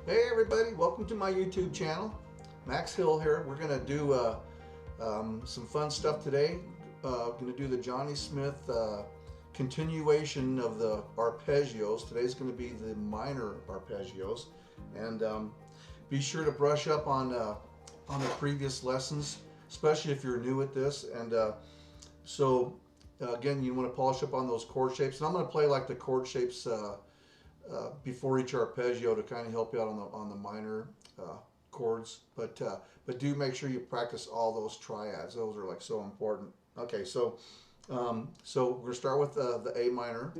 Hey everybody, welcome to my YouTube channel. Max Hill here. We're going to do some fun stuff today. Going to do the Johnny Smith continuation of the Arpeggios. Today's going to be the minor Arpeggios. And be sure to brush up on the previous lessons, especially if you're new at this. And again, you want to polish up on those chord shapes. And I'm going to play like the chord shapes before each arpeggio to kind of help you out on the minor chords, but do make sure you practice all those triads. Those are like so important. Okay, so we're gonna start with the A minor.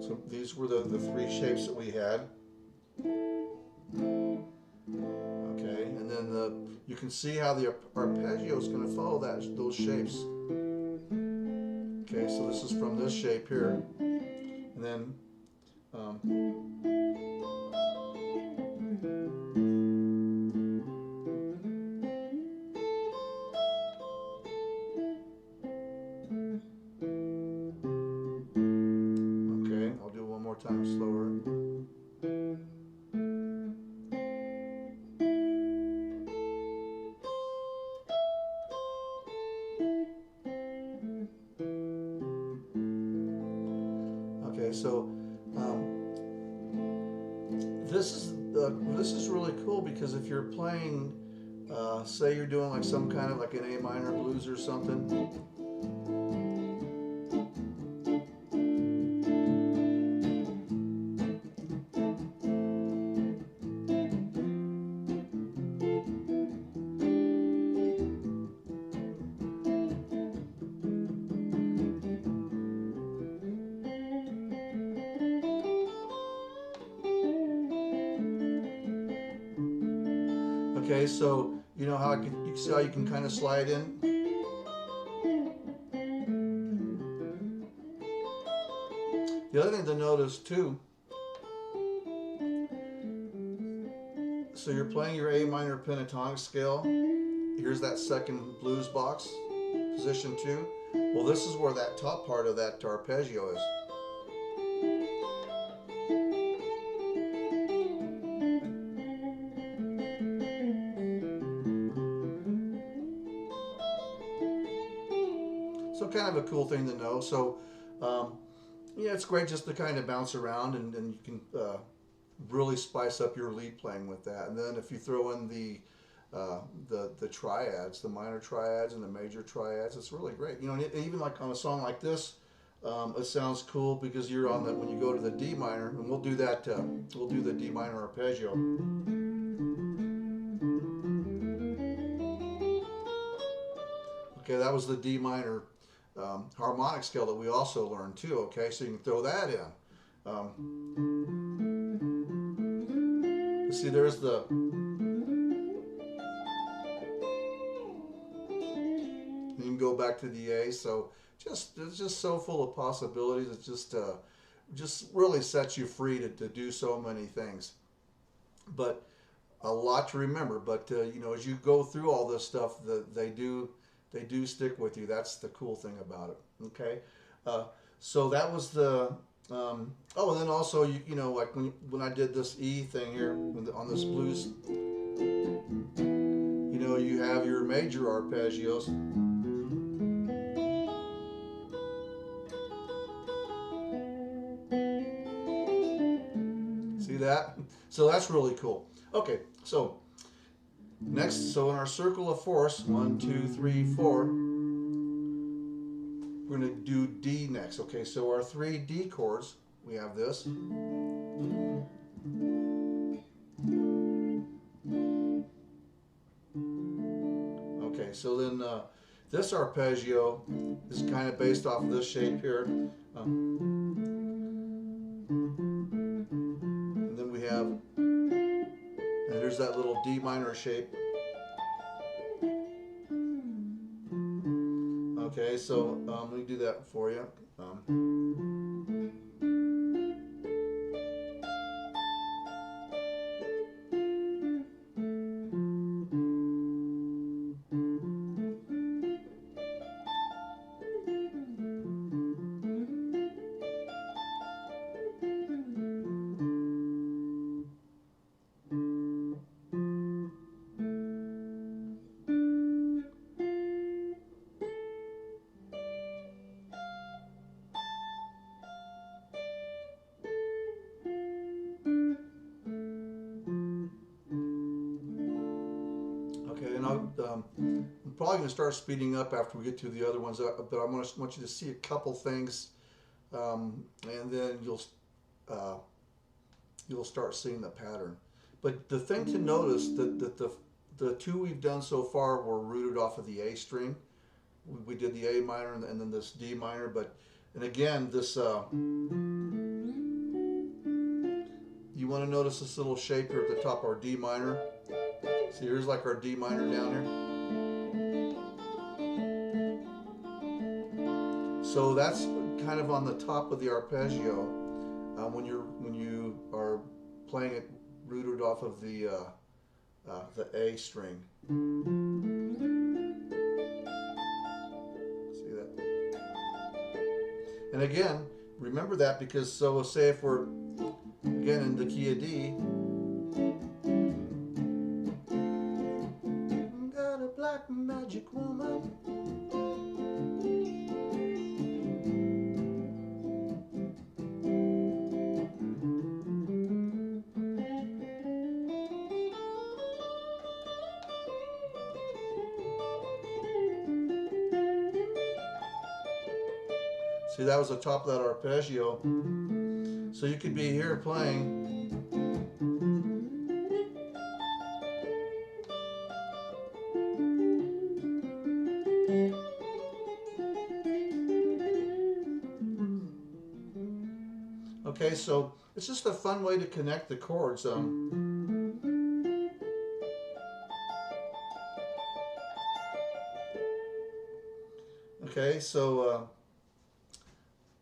So these were the three shapes that we had. Okay, and then you can see how the arpeggio is going to follow those shapes. Okay, so this is from this shape here, and then okay, I'll do one more time slower. Okay, so this is really cool because if you're playing, say you're doing like some kind of like an A minor blues or something. Okay, so you know how you can see how you can kind of slide in. The other thing to notice too, so you're playing your A minor pentatonic scale. Here's that second blues box, position 2. Well, this is where that top part of that arpeggio is. So kind of a cool thing to know. So yeah, it's great just to kind of bounce around, and you can really spice up your lead playing with that. And then if you throw in the triads, the minor triads and the major triads, it's really great. You know, and even like on a song like this, it sounds cool because you're on when you go to the D minor, and we'll do that. We'll do the D minor arpeggio. Okay, that was the D minor harmonic scale that we also learned too. Okay, so you can throw that in. See, there's the. You can go back to the A. So it's just so full of possibilities. It just really sets you free to do so many things. But a lot to remember. But you know, as you go through all this stuff, they do stick with you. That's the cool thing about it. Okay, so that was the. Oh, and then also you know, like when I did this E thing here on this blues, you know, you have your major arpeggios. See that? So that's really cool. Okay, so next, so in our circle of force, 1, 2, 3, 4, we're going to do D next. Okay, so our 3 D chords, we have this. Okay, so then this arpeggio is kind of based off of this shape here. And then we have, and there's that little D minor shape. Okay, so let me do that for you. probably going to start speeding up after we get to the other ones, but I want you to see a couple things, and then you'll start seeing the pattern. But the thing to notice that the two we've done so far were rooted off of the A string. We did the A minor and then this D minor, and again this you want to notice this little shape here at the top, our D minor. See, here's like our D minor down here. So that's kind of on the top of the arpeggio when you are playing it rooted off of the A string. See that? And again, remember that, because so say if we're again in the key of D, got a black magic woman. See, that was the top of that arpeggio. So you could be here playing. Okay, so it's just a fun way to connect the chords. Okay, so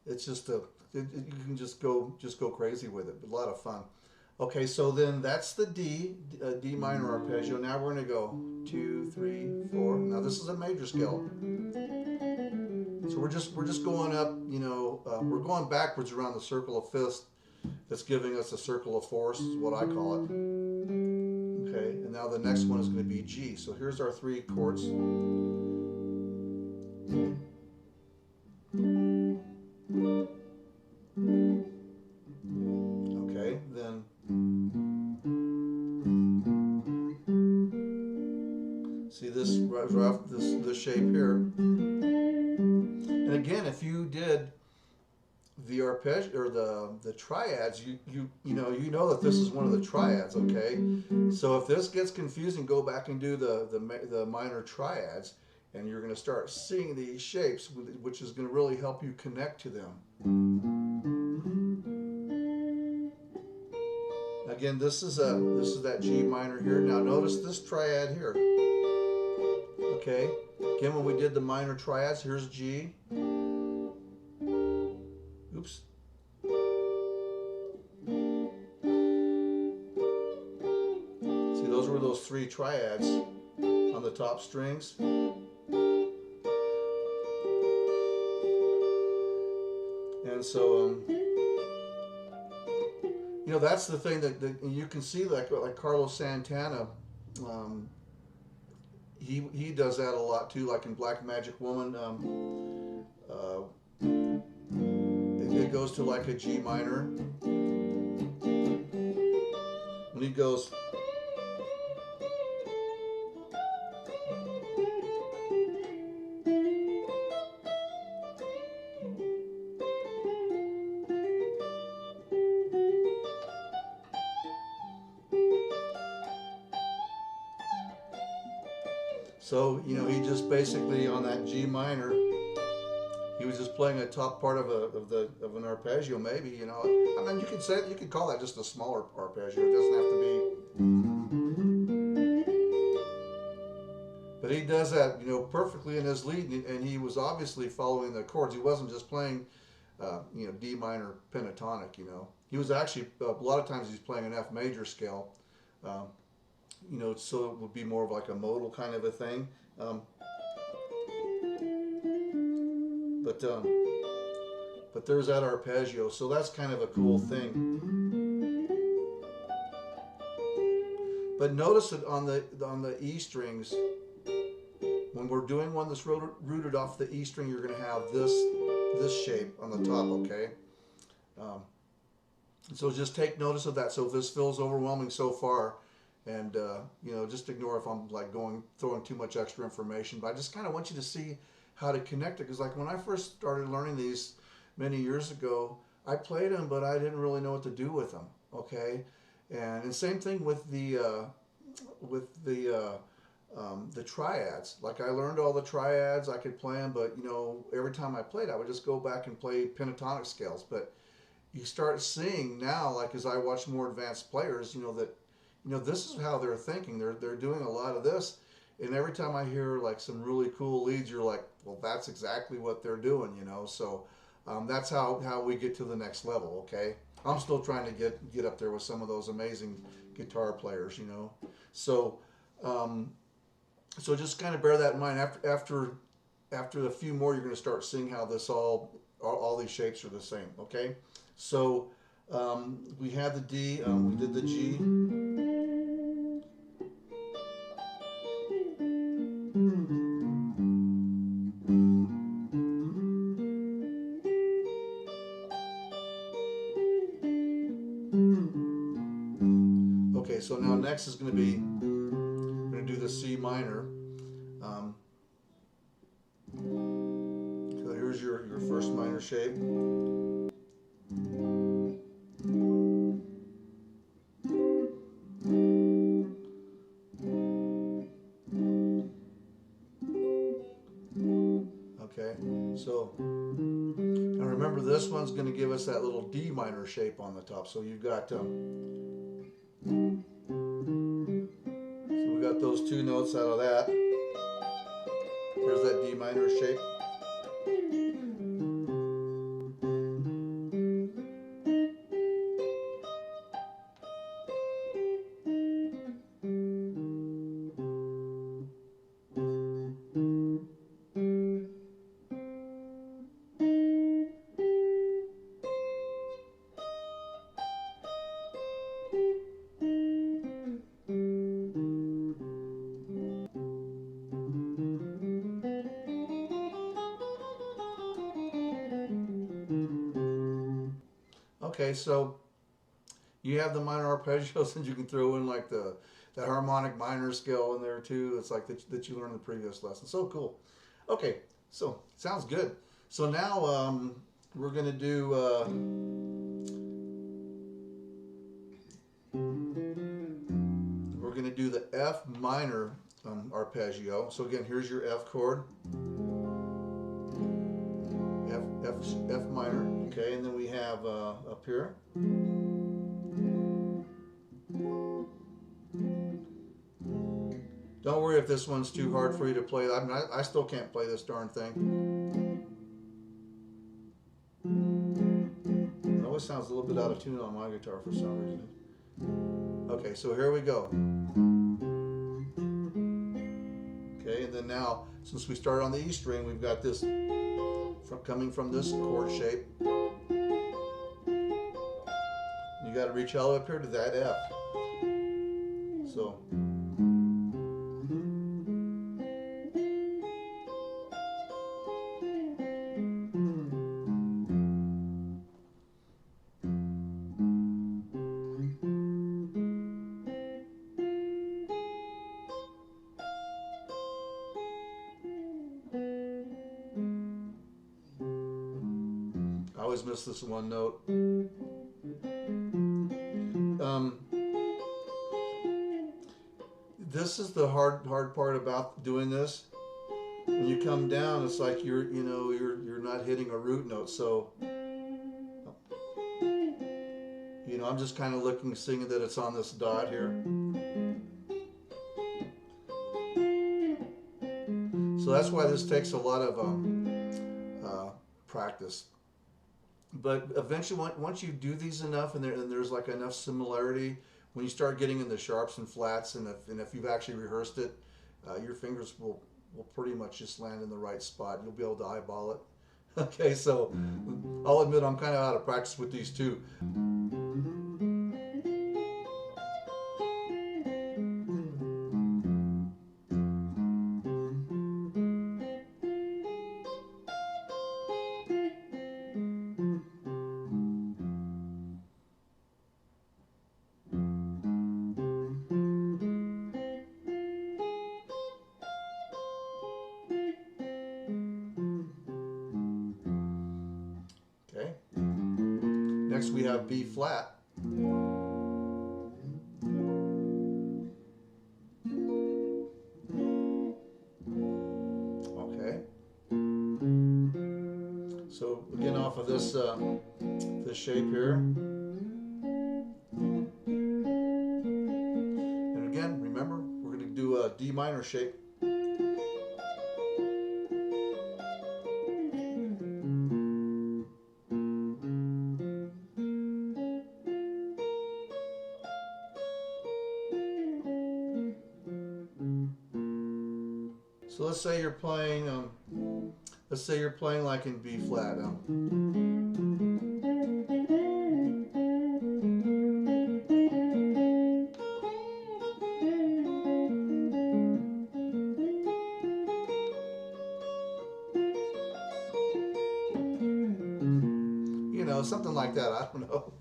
it's just you can just go crazy with it. A lot of fun. Okay, so then that's the D minor arpeggio. Now we're going to go 2, 3, 4. Now this is a major scale. So we're just going up. We're going backwards around the circle of fifths. That's giving us a circle of fourths, is what I call it. Okay, and now the next one is going to be G. So here's our 3 chords. Okay, then see this rough this shape here. And again, if you did the arpeggio or the triads, you know that this is one of the triads. Okay, so if this gets confusing, go back and do the minor triads, and you're going to start seeing these shapes, which is going to really help you connect to them. Again, this is that G minor here. Now notice this triad here. Okay, again, when we did the minor triads, here's G. Oops. See, those were those 3 triads on the top strings. And so, that's the thing that you can see, like Carlos Santana, he does that a lot too, like in Black Magic Woman. It goes to like a G minor. When he goes, so he just basically on that G minor, he was just playing a top part of an arpeggio, maybe. I mean, you could call that just a smaller arpeggio. It doesn't have to be. But he does that, perfectly in his lead, and he was obviously following the chords. He wasn't just playing, D minor pentatonic. He was actually a lot of times he's playing an F major scale. So it would be more of like a modal kind of a thing. But there's that arpeggio, so that's kind of a cool thing. But notice that on the E strings, when we're doing one that's rooted off the E string, you're going to have this shape on the top. Okay. So just take notice of that. So if this feels overwhelming so far, And you know, just ignore if I'm like throwing too much extra information. But I just kind of want you to see how to connect it, because like when I first started learning these many years ago, I played them, but I didn't really know what to do with them. Okay, and same thing with with the triads. Like I learned all the triads, I could play them, but you know, every time I played, I would just go back and play pentatonic scales. But you start seeing now, like as I watch more advanced players, you know that, you know, this is how they're thinking. They're doing a lot of this, and every time I hear like some really cool leads, you're like, well, that's exactly what they're doing, you know. So that's how we get to the next level. Okay, I'm still trying to get up there with some of those amazing guitar players, you know. So um, so just kind of bear that in mind. After a few more, you're going to start seeing how this all these shapes are the same. Okay, so we had the D, we did the G. Okay, so now next is going to be, I'm going to do the C minor. Um, so here's your first minor shape. Okay, so now remember this one's going to give us that little D minor shape on the top. So you've got so we got those two notes out of that. Here's that D minor shape. Okay, so you have the minor arpeggios, and you can throw in like the harmonic minor scale in there too. It's like that you learned in the previous lesson. So cool. Okay, so sounds good. So now we're gonna do the F minor arpeggio. So again, here's your F chord, F minor. Okay, and then we have up here. Don't worry if this one's too hard for you to play. I mean, I still can't play this darn thing. It always sounds a little bit out of tune on my guitar for some reason. Okay, so here we go. Okay, and then now, since we started on the E string, we've got this coming from this chord shape. You got to reach all the way up here to that F. So. I always miss this one note. This is the hard part about doing this. When you come down, it's like you're not hitting a root note. So I'm just kind of seeing that it's on this dot here. So that's why this takes a lot of practice. But eventually, once you do these enough, and there's like enough similarity, when you start getting in the sharps and flats, and if you've actually rehearsed it, your fingers will pretty much just land in the right spot. You'll be able to eyeball it. Okay, so I'll admit I'm kind of out of practice with these too. Next we have B flat. Okay. So again, off of this this shape here. And again, remember, we're going to do a D minor shape. So let's say you're playing like in B flat. You know, something like that. I don't know.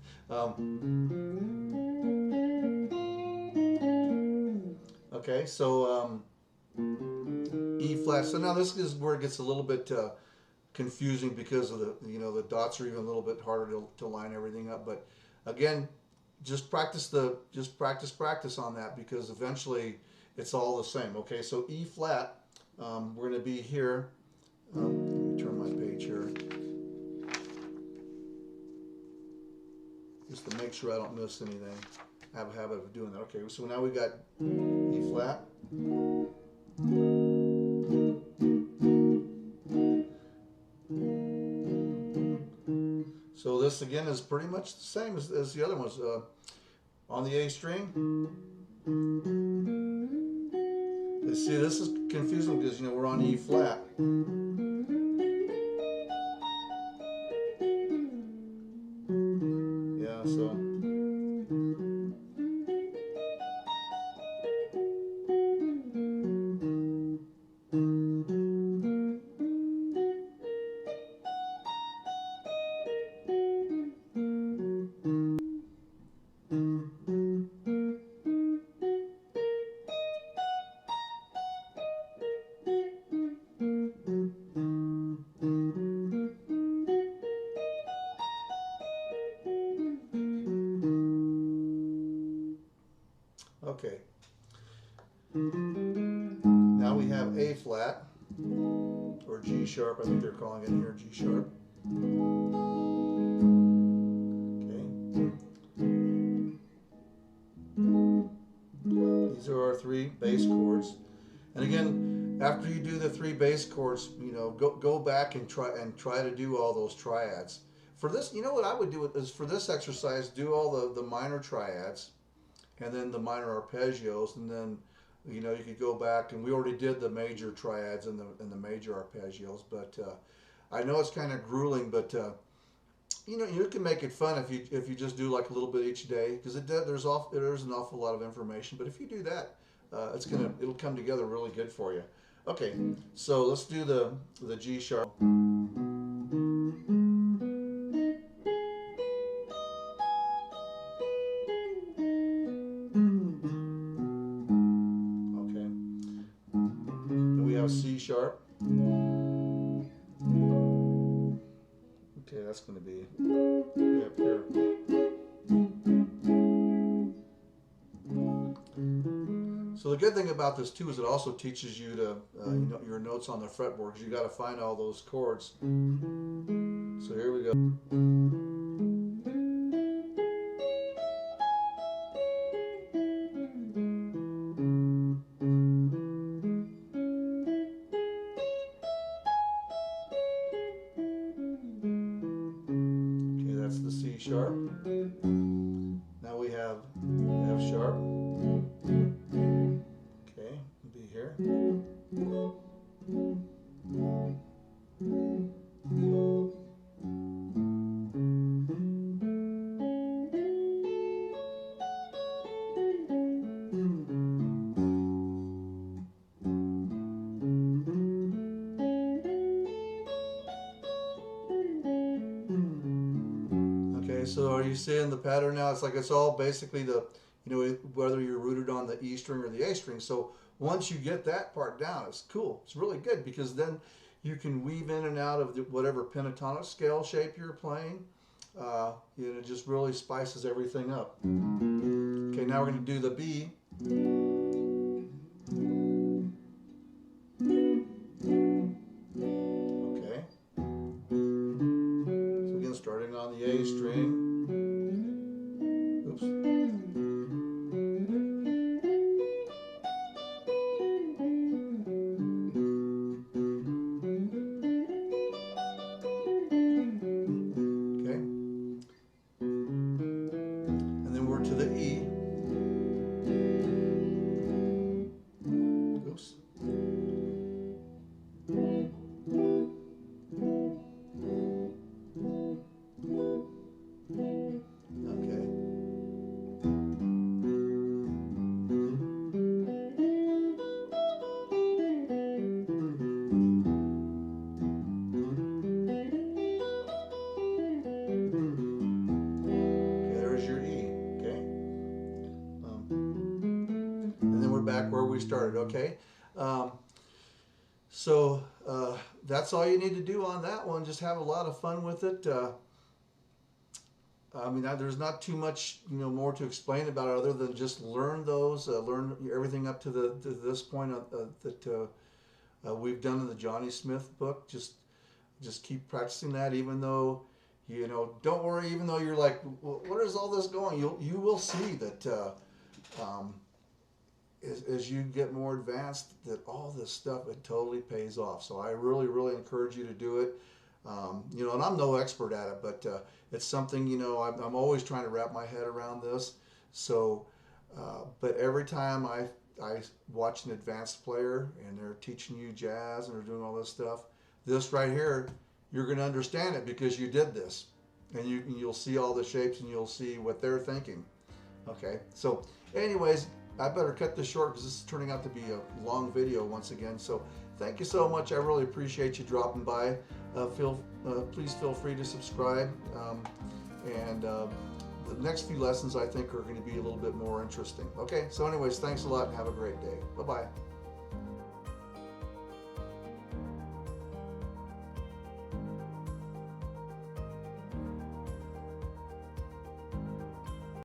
Okay, so E flat. So now this is where it gets a little bit confusing because of the dots are even a little bit harder to line everything up. But again, just practice on that, because eventually it's all the same. Okay, so E flat. We're going to be here. Let me turn my page here, just to make sure I don't miss anything. I have a habit of doing that. Okay, so now we got E flat. So this again is pretty much the same as the other ones. On the A string. You see, this is confusing because we're on E flat. Yeah, so. Okay. Now we have A flat, or G sharp, I think they're calling it here, G sharp. Okay. These are our three bass chords. And again, after you do the three bass chords, go back and try to do all those triads. For this, what I would do is, for this exercise, do all the minor triads, and then the minor arpeggios, and then you could go back, and we already did the major triads and the major arpeggios. But I know it's kind of grueling, but you can make it fun if you just do like a little bit each day, because there's an awful lot of information. But if you do that, it'll come together really good for you. Okay, so let's do the G sharp. C sharp. Okay, that's going to be up here. So the good thing about this too is it also teaches you to your notes on the fretboard, because you got to find all those chords. So here we go. The C sharp. Now we have F sharp. Okay, be here. So are you seeing the pattern now? It's like it's all basically whether you're rooted on the E string or the A string. So once you get that part down, it's cool. It's really good, because then you can weave in and out of whatever pentatonic scale shape you're playing. It just really spices everything up. Okay, now we're going to do the B. Okay. So again, starting on the A string. Oops. Okay. And then we're to the E. Oops. Okay. There's your E. Okay. And then we're back where we started. Okay. So that's all you need to do on that one. Just have a lot of fun with it. I mean, there's not too much, more to explain about it other than just learn those, learn everything up to this point that we've done in the Johnny Smith book. Just keep practicing that, even though, don't worry. Even though you're like, what is all this going? You will see that as you get more advanced, that all this stuff, it totally pays off. So I really, really encourage you to do it. And I'm no expert at it, but it's something, I'm always trying to wrap my head around this. So, but every time I watch an advanced player and they're teaching you jazz and they're doing all this stuff, this right here, you're going to understand it because you did this, and you'll see all the shapes and you'll see what they're thinking. Okay. So anyways, I better cut this short because this is turning out to be a long video once again. So thank you so much. I really appreciate you dropping by. Please feel free to subscribe. The next few lessons I think are going to be a little bit more interesting. Okay, so anyways, thanks a lot and have a great day. Bye-bye.